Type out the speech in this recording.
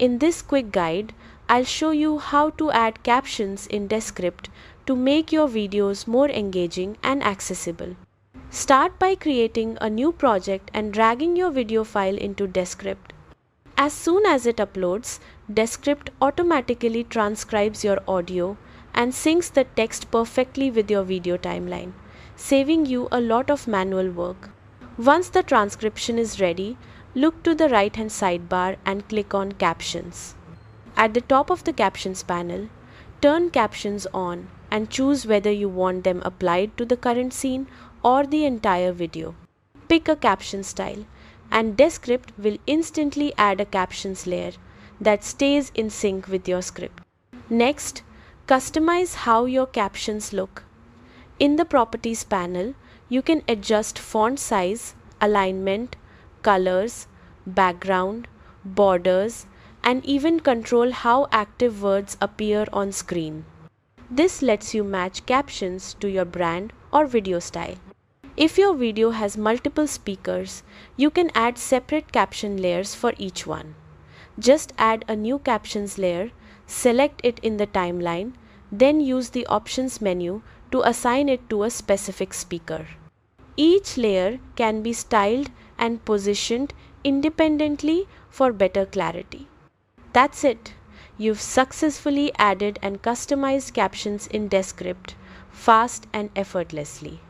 In this quick guide, I'll show you how to add captions in Descript to make your videos more engaging and accessible. Start by creating a new project and dragging your video file into Descript. As soon as it uploads, Descript automatically transcribes your audio and syncs the text perfectly with your video timeline, saving you a lot of manual work. Once the transcription is ready, look to the right-hand sidebar and click on Captions. At the top of the Captions panel, turn Captions on and choose whether you want them applied to the current scene or the entire video. Pick a caption style, and Descript will instantly add a captions layer that stays in sync with your script. Next, customize how your captions look. In the Properties panel, you can adjust font size, alignment, colors, background, borders, and even control how active words appear on screen. This lets you match captions to your brand or video style. If your video has multiple speakers, you can add separate caption layers for each one. Just add a new captions layer, select it in the timeline, then use the Options menu to assign it to a specific speaker. Each layer can be styled and positioned independently for better clarity. That's it. You've successfully added and customized captions in Descript fast and effortlessly.